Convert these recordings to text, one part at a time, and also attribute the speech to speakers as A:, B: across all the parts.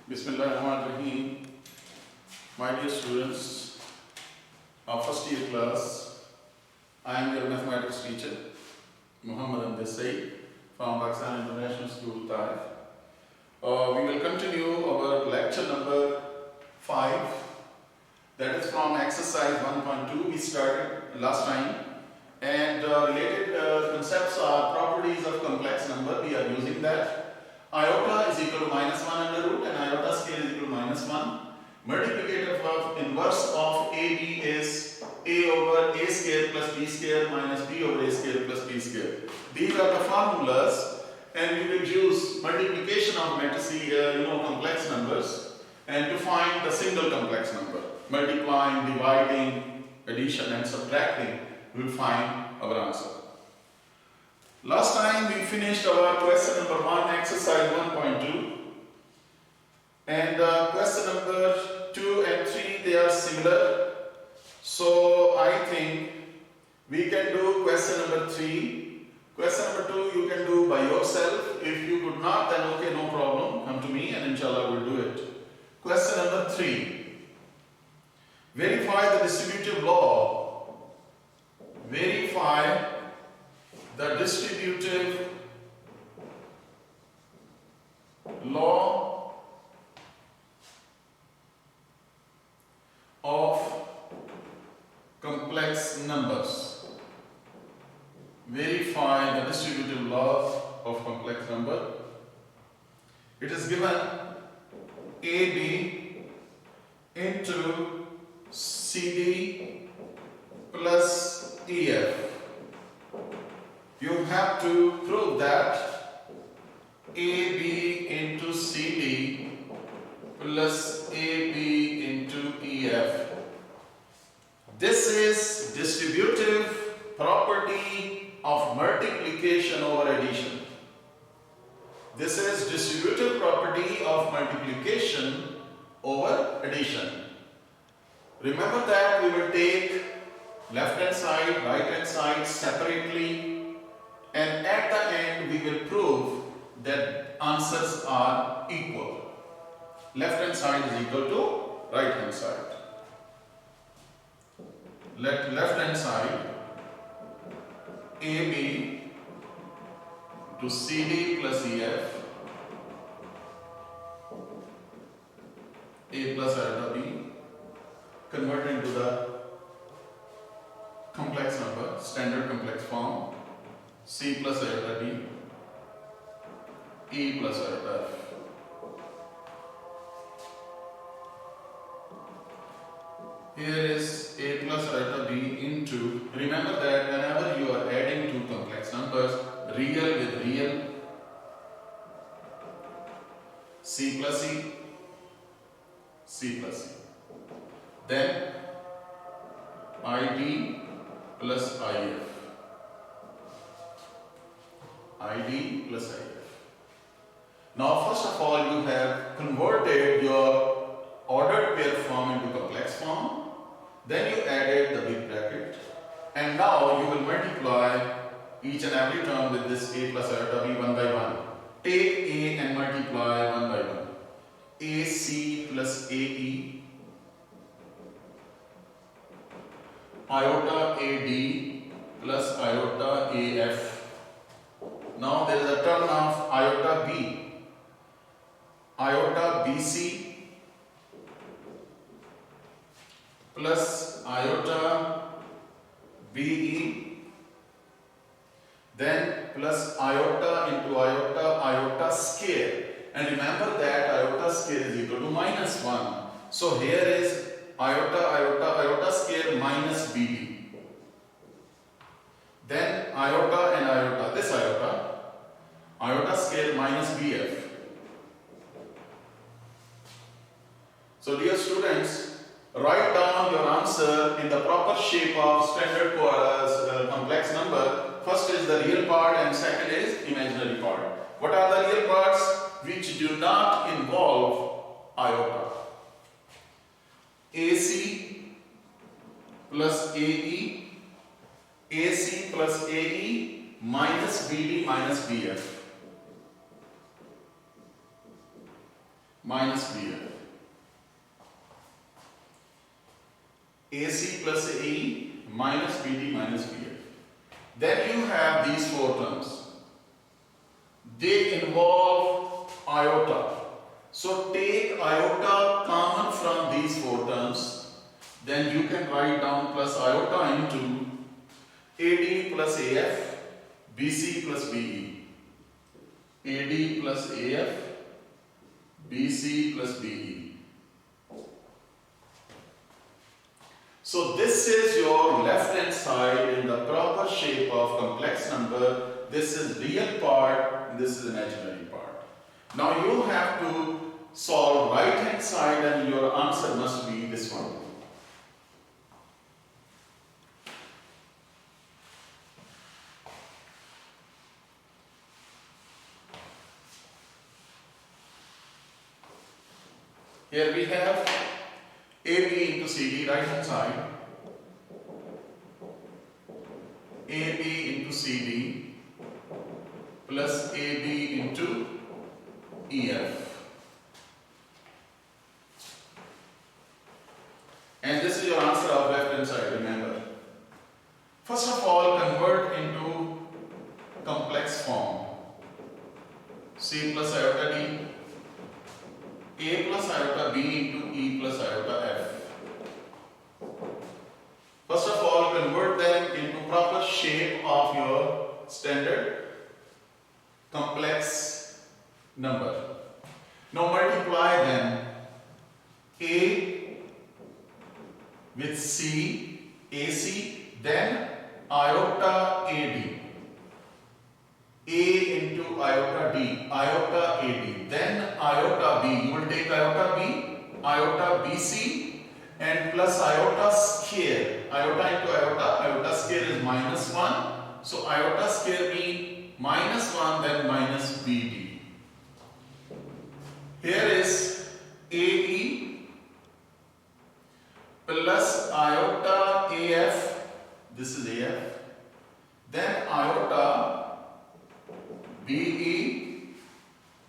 A: Bismillahirrahmanirrahim. My dear students of first year class, I am your mathematics teacher, Muhammad Desai from Pakistan International School, Taif. We will continue our lecture number 5, that is from exercise 1.2 we started last time, and related concepts are properties of complex number. We are using that. Iota is equal to minus 1 under root and iota square is equal to minus 1. Multiplicative of inverse of AB is A over A square plus B square minus B over A square plus B square. These are the formulas, and we will use multiplication of matrices, complex numbers, and to find the single complex number. Multiplying, dividing, addition and subtracting, we will find our answer. Last time we finished our question number 1, exercise 1.2, and question number 2 and 3, they are similar. So I think we can do question number 3. Question number 2 you can do by yourself. If you could not, then okay, no problem, come to me and inshallah we'll do it. Question number 3. Verify the distributive law. Verify the distributive law of complex numbers. Verify the distributive law of complex number. It is given AB into CD plus EF. You have to prove that AB into CD plus AB into EF. This is distributive property of multiplication over addition. This is distributive property of multiplication over addition. Remember that we will take left hand side, right hand side separately, and at the end we will prove that answers are equal. Left hand side is equal to right hand side. Let left hand side AB to CD plus EF, A plus iota B, convert into the complex number, standard complex form, C plus iota D, E plus iota F. Here is A plus iota B into, remember that whenever you are adding two complex numbers, real with real, C plus E, C plus E. Then ID plus IF. ID plus IF. Now first of all you have converted your ordered pair form into complex form, then you added the big bracket, and now you will multiply each and every term with this A plus iota B one by one. Take A and multiply one by one. AC plus AE, iota AD plus iota AF. Now there is a term of iota B, iota BC plus iota BE, then plus iota into iota, iota square. And remember that iota square is equal to minus 1. So here is iota, iota, iota square minus BD. Then iota and iota, this iota, iota square minus BF. So dear students, write down your answer in the proper shape of standard complex number. First is the real part and second is imaginary part. What are the real parts? Which do not involve iota. AC plus AE, AC plus AE minus BD minus BF. minus BF. AC plus AE minus BD minus BF. Then you have these four terms. They involve iota. So take iota common from these four terms. Then you can write down plus iota into AD plus AF, BC plus BE. AD plus AF, BC plus BE. So this is your left hand side in the proper shape of complex number. This is real part, and this is imaginary part. Now you have to solve right hand side and your answer must be this one. Here we have AB into CD, right hand side. AB into CD plus AB into EF. And this is your answer of left hand side, remember. First of all, convert into complex form. C plus iota D, A plus iota B into E plus iota F. First of all, convert them into proper shape of your standard complex number. Now multiply them. A with C, AC, then iota AD. A into iota D, iota AD, then iota B. You will take iota B, iota BC, and plus iota square. Iota into iota, iota square is minus 1. So iota square means minus 1, then minus BD. Here is AE plus iota AF, this is AF, then iota BE,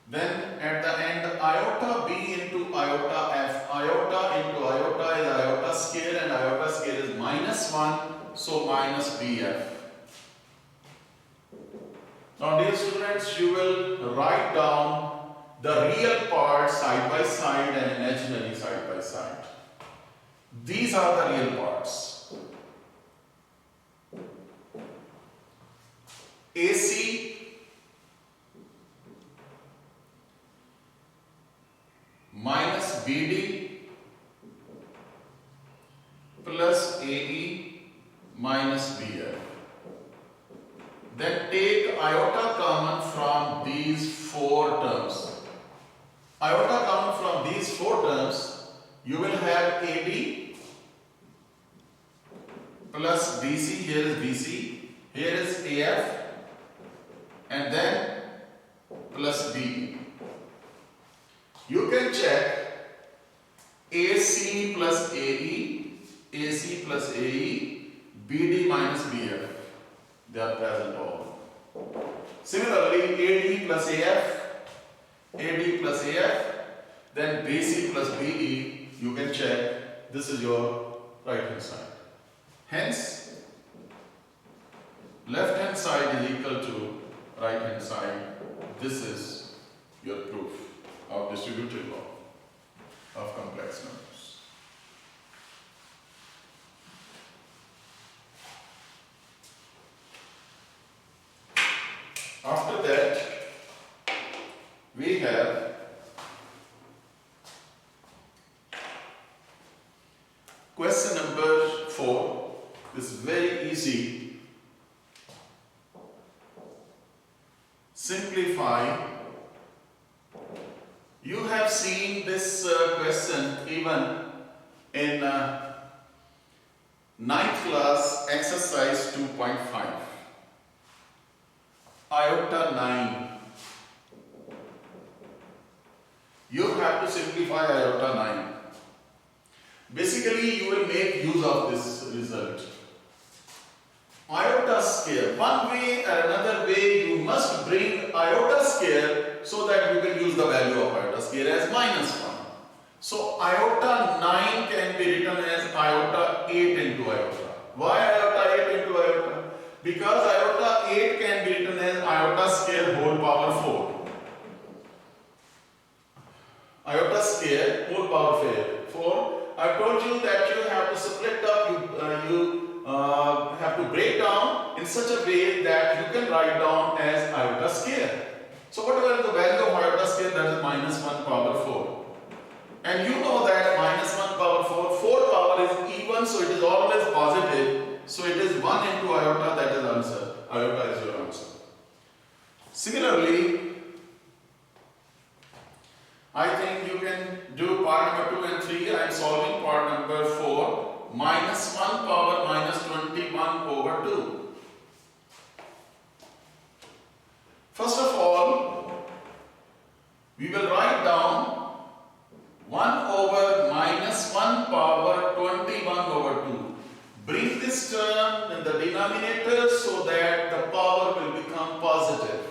A: then at the end iota B into iota F. Iota into iota is iota square and iota square is minus 1, so minus BF. Now dear students, you will write down the real part side by side and imaginary side by side. These are the real parts. AC minus BD plus AE minus BF. Then take iota common from these four terms. Iota common from these four terms, you will have AD plus BC, here is BC, here is AF, and then plus BE. You can check AC plus AE, AC plus AE, BD minus BF. They are present all. Similarly, AD plus AF, AD plus AF, then BC plus BE, you can check. This is your right hand side. Hence, left hand side is equal to right hand side. This is your proof of distributive law of complex numbers. After that, we have question number 4. This is very easy. Simplify. You have seen this question even in 9th class exercise 2.5. Iota 9. You have to simplify iota 9. Basically, you will make use of this result. Iota square. One way or another way, you must bring iota square so that you can use the value of iota square as -1. So iota 9 can be written as iota 8 into iota. Why iota 8 into iota? Because iota 8 can be written as iota square whole power 4. Iota square whole power 4. I told you that you have to split up, you have to break down in such a way that you can write down as iota square. So whatever is the value of iota square, that is -1 power 4. And you know that -1 power 4, 4 power is even, so it is always positive. So it is 1 into iota, that is answer. Iota is your answer. Similarly, I think you can do part number 2 and 3. I am solving part number 4. -1 power -21 over 2. First of all, we will write down 1 over -1 power 21 over 2. Bring this term in the denominator so that the power will become positive.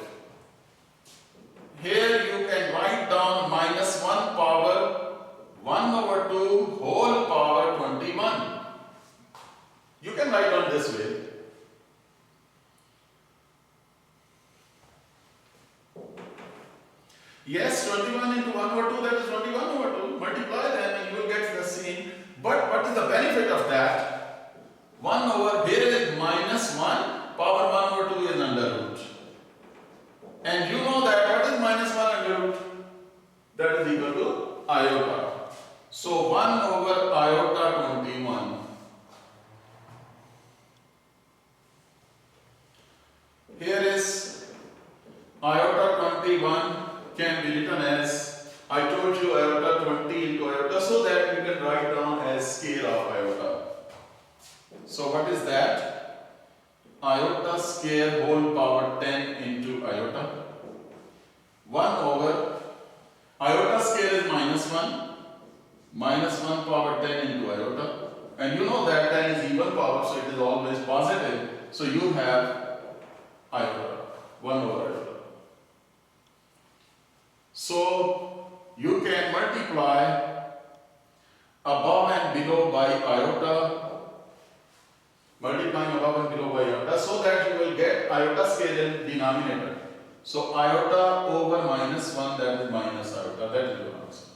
A: Here you can write down -1 power 1 over 2 whole power 21. You can write down this way. Yes, 21 into 1 over 2, that is 21 over 2. Multiply them and you will get the same. But what is the benefit of that? 1 over, here is -1, power 1 over 2 is under root. And you know that what is -1 under root? That is equal to iota. So 1 over iota 21. Here is iota 21 can be written as, I told you, iota 20 into iota, so that you can write down as scale of iota. So what is that? Iota square whole power 10 into iota. 1 over, iota square is -1. -1 power 10 into iota. And you know that 10 is even power, so it is always positive. So you have iota, 1 over iota. So you can multiply above and below by iota, multiplying above and below by iota, so that you will get iota square in denominator. So iota over -1, that is minus iota, that is your answer.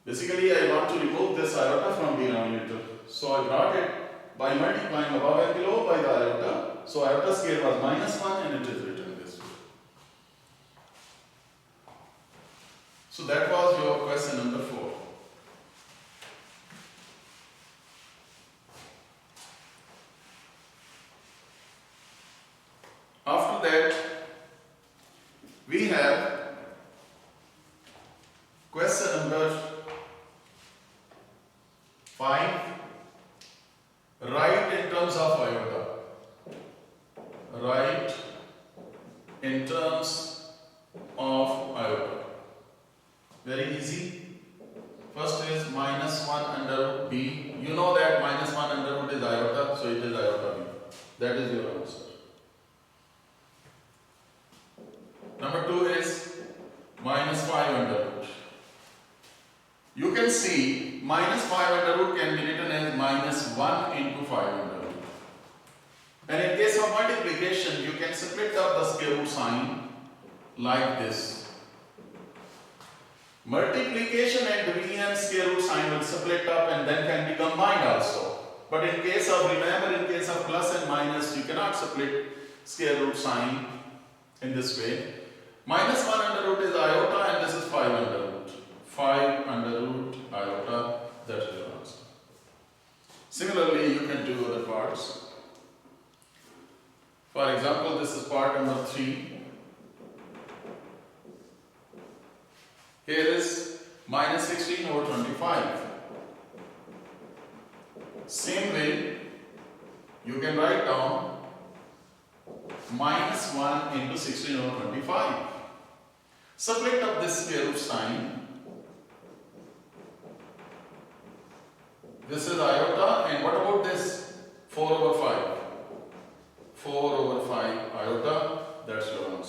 A: Basically, I want to remove this iota from denominator. So I brought it by multiplying above and below by the iota. So iota square was -1 and it is written this way. So that was your question number 4. After that, we have question number 5. Write in terms of iota. Write in terms of iota. Very easy. First is -1 under root b. You know that -1 under root is iota, so it is iota b. That is your answer. Number 2 is -5 under root. You can see -5 under root can be written as -1 into 5 under root. And in case of multiplication, you can split up the square root sign like this. Multiplication and division square root sign will split up and then can be combined also. But in case of, remember, in case of plus and minus, you cannot split square root sign in this way. -1 under root is iota and this is 5 under root. 5 under root iota, that is your answer. Similarly, you can do other parts. For example, this is part number 3. Here is -16 over 25. Same way, you can write down -1 into 16 over 25. Split up this square root sign. This is iota, and what about this? 4 over 5. 4 over 5 iota, that's your answer.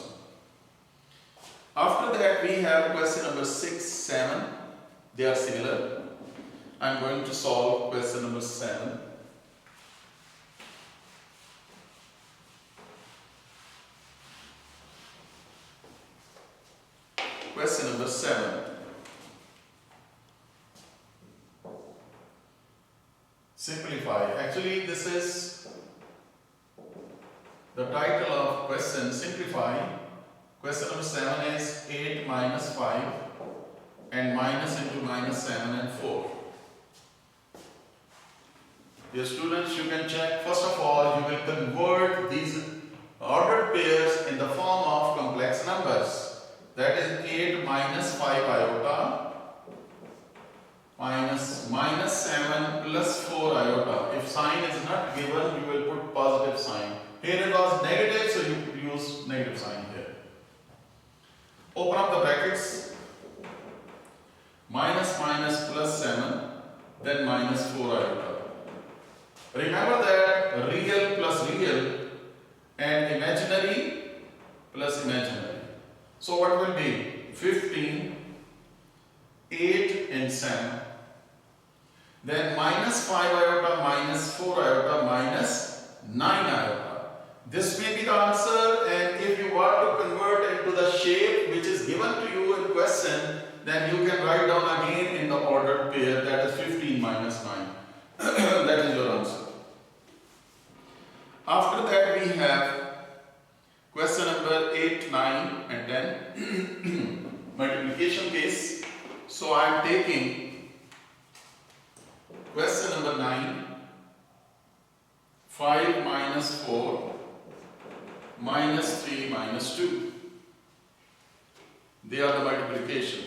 A: that we have question number 6, 7. They are similar. I am going to solve question number 7. Question number 7. Simplify. Actually, this is the title of question, Simplify. Question number 7 is 8 minus 5 and minus into minus 7 and 4. Dear students, you can check. First of all, you will convert these ordered pairs in the form of complex numbers. That is 8 minus 5 iota minus minus 7 plus 4 iota. If sign is not given, you will put positive sign. Here it was negative, so you use negative sign here. Open up the brackets. Minus minus plus 7, then minus 4 iota. Remember that real plus real and imaginary plus imaginary. So what will be? 15, 8 and 7. Then minus 5 iota minus 4 iota minus 9 iota. This may be the answer, and if you want to convert into the shape which is given to you in question, then you can write down again in the ordered pair, that is 15 minus 9. That is your answer. After that we have question number 8, 9 and 10. Multiplication case. So I am taking question number 9. 5 minus 4 minus 3 minus 2. They are the multiplication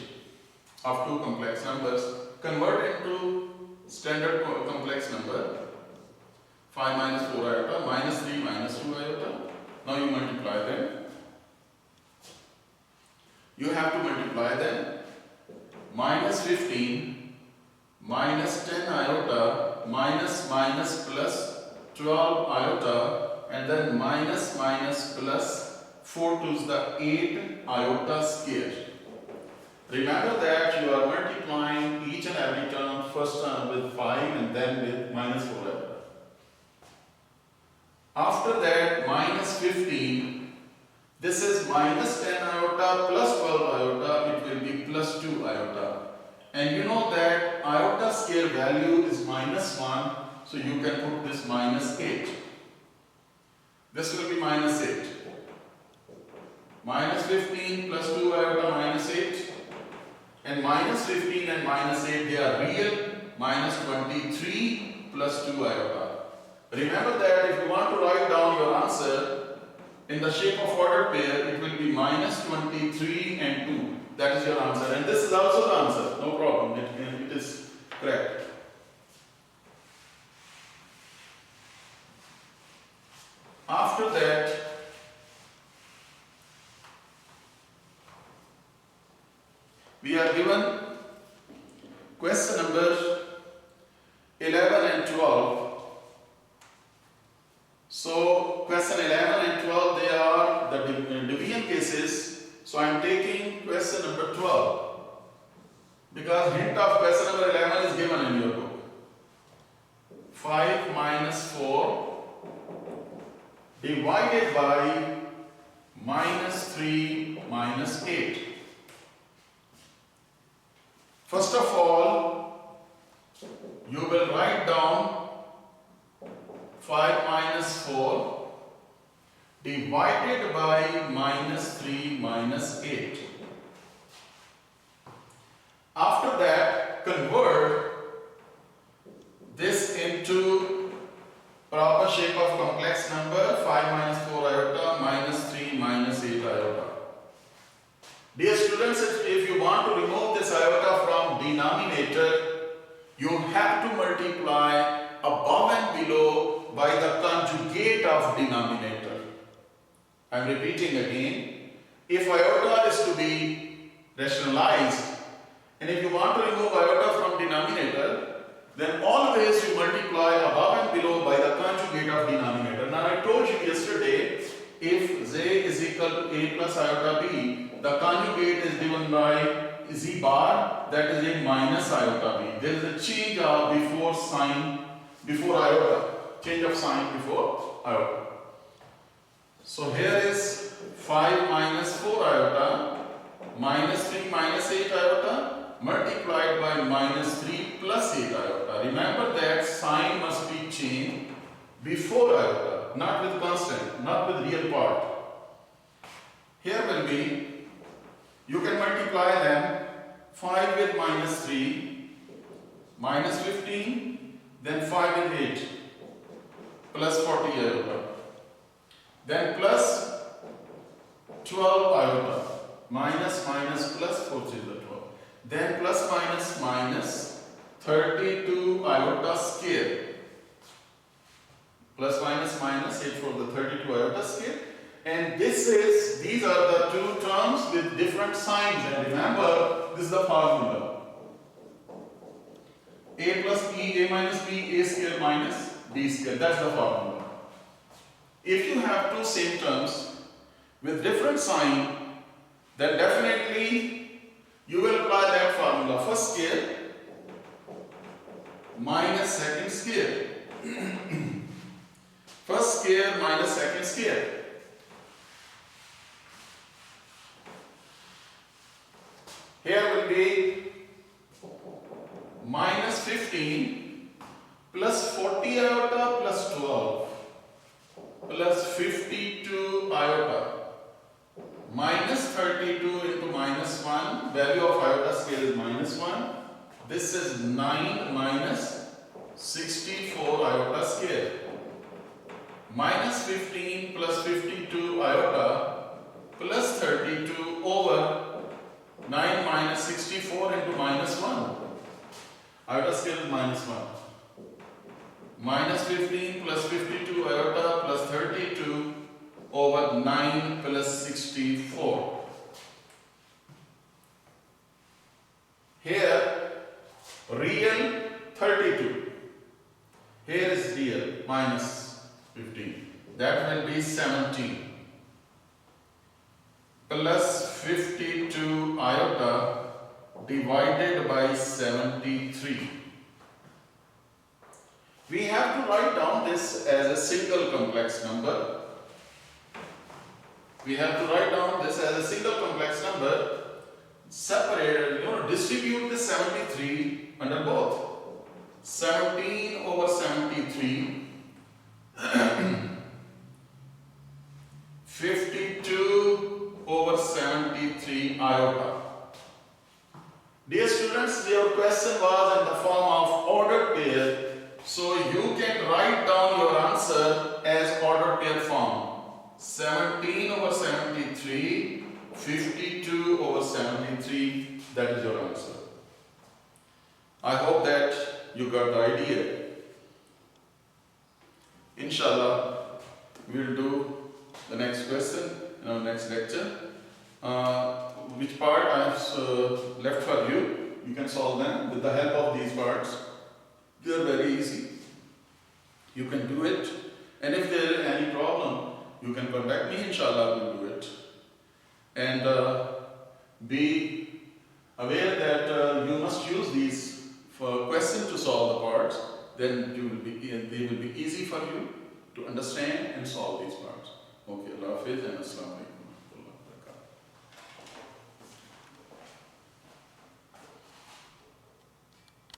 A: of two complex numbers. Convert into standard complex number. 5 minus 4 iota minus 3 minus 2 iota. Now you multiply them. You have to multiply them. Minus 15 minus 10 iota minus minus plus 12 iota, and then minus minus plus 4 to the 8 iota square. Remember that you are multiplying each and every term, first term with 5 and then with minus 4 iota. After that, minus 15, this is minus 10 iota plus 12 iota, it will be plus 2 iota. And you know that iota square value is minus 1, so you can put this minus 8. This will be minus 8. Minus 15 plus 2 iota minus 8. And minus 15 and minus 8, they are real. Minus 23 plus 2 iota. Remember that if you want to write down your answer in the shape of ordered pair, it will be minus 23 and 2. That is your answer. And this is also the answer. No problem. It is correct. After that, we are given question number 11 and 12. So question 11 and 12, they are the division cases. So I am taking question number 12 because hint of question number 11 is given in your book. 5 minus 4 divided by minus 3 minus 8. First of all, you will write down 5 minus 4 divided by minus 3 minus 8. After that, convert this into proper shape of complex number. 5 minus 4 iota minus 3 minus 8 iota. Dear students, if you want to remove this iota from denominator, you have to multiply above and below by the conjugate of denominator. I am repeating again. If iota is to be rationalized, and if you want to remove iota from denominator, then always you multiply above and below by the conjugate of denominator. Now I told you yesterday, if z is equal to a plus iota b, the conjugate is given by z bar, that is a minus iota b. There is a change of before iota, change of sign before iota. So here is 5 minus 4 iota minus 3 minus 8 iota multiplied by minus 3 plus 8 iota. Remember that sign must be changed before iota, not with constant, not with real part. Here will be, you can multiply them, 5 with minus 3, minus 15, then 5 with 8, plus 40 iota. Then plus 12 iota, minus minus plus 4 is the 12. Then plus minus minus 32 iota square. Plus minus minus 8 for the 32 iota square. And these are the two terms with different signs. And remember, this is the formula. A plus B, A minus B, A square minus B square. That's the formula. If you have two same terms with different sign, then definitely you will apply that formula. First square minus second square. First square minus second square. Here will be minus 15 plus 40 iota plus 12 plus 52 iota minus 32 into minus 1. Value of iota scale is minus 1. This is 9 minus 64 iota square. Minus 15 plus 52 iota plus 32 over 9 minus 64 into minus 1. Iota scale is minus 1. Minus 15 plus 52 iota plus 32 over 9 plus 64. Here, real 32. Here is real minus 15. That will be 17. Plus 52 iota divided by 73. We have to write down this as a single complex number. We have to write down this as a single complex number. Separate, distribute the 73 under both. 17 over 73. 52 over 73 iota. Dear students, your question was in the form of ordered pair, so you can write down your answer as ordered pair form. 17 over 73, 52 over 73, that is your answer. I hope that you got the idea. Inshallah, we will do the next question in our next lecture. Which part I have left for you, you can solve them with the help of these parts. They are very easy. You can do it. And if there is any problem, you can contact me, inshallah, we will do it. And be aware that you must use these for questions to solve the parts. Then they will be easy for you to understand and solve these parts. Okay, Allah Hafiz and Assalamu Alaikum.